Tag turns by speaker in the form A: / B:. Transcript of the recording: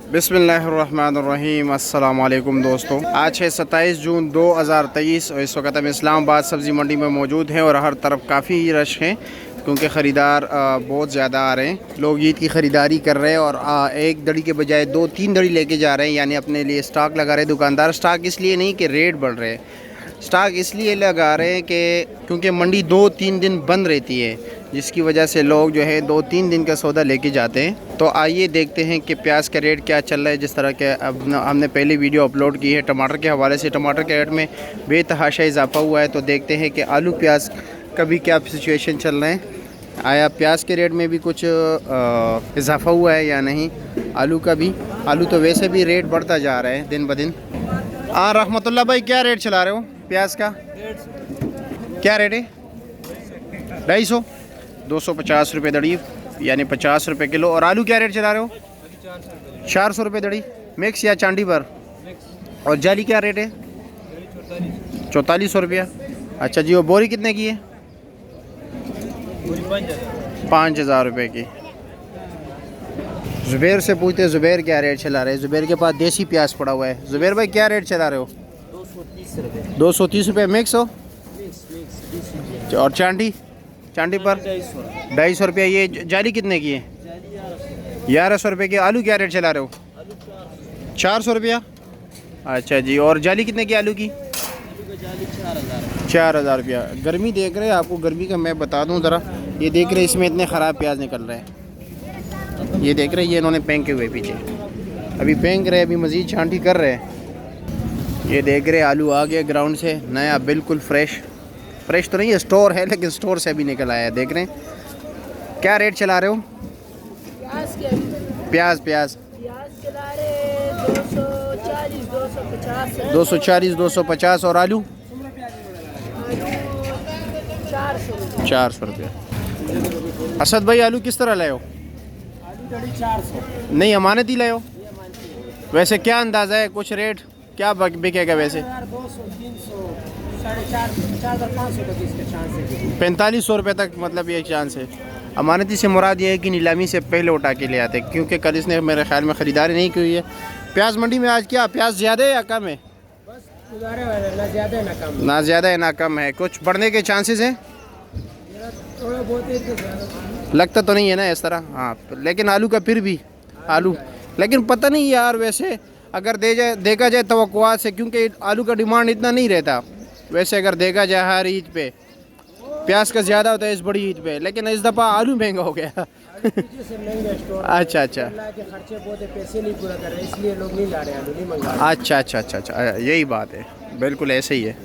A: बिस्मिल्लाहिर्रहमानिर्रहीम। अस्सलाम वालेकुम दोस्तों, आज है 27 जून 2023 और इस वक्त हम इस्लामाबाद सब्ज़ी मंडी में मौजूद हैं और हर तरफ काफ़ी रश हैं क्योंकि ख़रीदार बहुत ज़्यादा आ रहे हैं। लोग ईद की ख़रीदारी कर रहे हैं और एक दड़ी के बजाय 2-3 दड़ी लेके जा रहे हैं, यानी अपने लिए स्टॉक लगा रहे हैं। दुकानदार स्टॉक इसलिए नहीं कि रेट बढ़ रहे हैं, स्टॉक इसलिए लगा रहे हैं कि क्योंकि मंडी 2-3 दिन बंद रहती है, जिसकी वजह से लोग जो है 2-3 दिन का सौदा लेके जाते हैं। तो आइए देखते हैं कि प्याज का रेट क्या चल रहा है। जिस तरह के अब हमने पहले वीडियो अपलोड की है टमाटर के हवाले से, टमाटर के रेट में बेतहाशा इजाफा हुआ है। तो देखते हैं कि आलू प्याज का भी क्या सिचुएशन चल रहे हैं, आया प्याज के रेट में भी कुछ इजाफा हुआ है या नहीं। आलू का भी, आलू तो वैसे भी रेट बढ़ता जा रहा है दिन ब दिन। हाँ रहमतुल्लाह भाई, क्या रेट चला रहे हो प्याज का? क्या रेट है? 250, 250 रुपये दड़ी, यानी 50 रुपये किलो। और आलू क्या रेट चला रहे हो? 400 रुपये दड़ी, मिक्स या चांदी पर? और जाली क्या रेट है? 4400 रुपया। अच्छा जी, और बोरी कितने की है? 5000 रुपये की। ज़ुबैर से पूछते, ज़ुबैर क्या रेट चला रहे हैं? ज़ुबैर के पास देसी प्याज पड़ा हुआ है। ज़ुबैर भाई क्या रेट चला रहे हो? 230 रुपये मिक्स हो? और चांदी? चांदी पर 250 रुपये। ये जाली कितने की है? 1100 रुपये की। आलू क्या रेट चला रहे हो? 400 रुपया। अच्छा जी, और जाली कितने की आलू की? 4000 रुपया। गर्मी देख रहे हैं, आपको गर्मी का मैं बता दूं ज़रा। ये देख रहे हैं, इसमें इतने ख़राब प्याज निकल रहे हैं। ये देख रहे हैं, ये इन्होंने फेंके हुए पीछे, अभी फेंक रहे, अभी मज़ीद छांटी कर रहे हैं। ये देख रहे हैं, आलू आ गया ग्राउंड से नया, बिल्कुल फ्रेश। फ्रेश तो नहीं है, स्टोर है, लेकिन स्टोर से भी निकल आया है। देख रहे हैं क्या रेट चला रहे हो? प्याज
B: चला रहे
A: 240 250। और आलू 400 रुपये। असद भाई आलू किस तरह लाए हो?
B: 400
A: नहीं, अमानत ही लाए हो? वैसे क्या अंदाज़ा है, कुछ रेट क्या बिकेगा वैसे?
B: 200 300 450 तक इसके चांस है।
A: 4500 रुपये तक, मतलब ये चांस है। अमानती से मुराद ये है कि नीलामी से पहले उठा के ले आते, क्योंकि कल इसने मेरे ख्याल में ख़रीदारी नहीं की हुई है। प्याज मंडी में आज क्या प्याज ज़्यादा है या कम है?
B: बस गुजारे वाले, ना ज़्यादा है ना कम।
A: ना ज़्यादा है ना कम है। कुछ बढ़ने के चांसेस हैं?
B: थोड़ा बहुत है,
A: लगता तो नहीं है ना इस तरह। हाँ, लेकिन आलू का फिर भी आलू, लेकिन पता नहीं यार, वैसे अगर देखा जाए तवक्कुआत से, क्योंकि आलू का डिमांड इतना नहीं रहता। वैसे अगर देखा जाए हर ईद पे प्याज का ज़्यादा होता है, इस बड़ी ईद पे, लेकिन इस दफ़ा आलू महंगा हो गया। अच्छा अच्छा,
B: खर्चे बहुत है, पैसे नहीं पूरा कर रहे, इसलिए लोग नहीं ला रहे, आलू नहीं मंगा रहे।
A: अच्छा, यही बात है, बिल्कुल ऐसे ही है।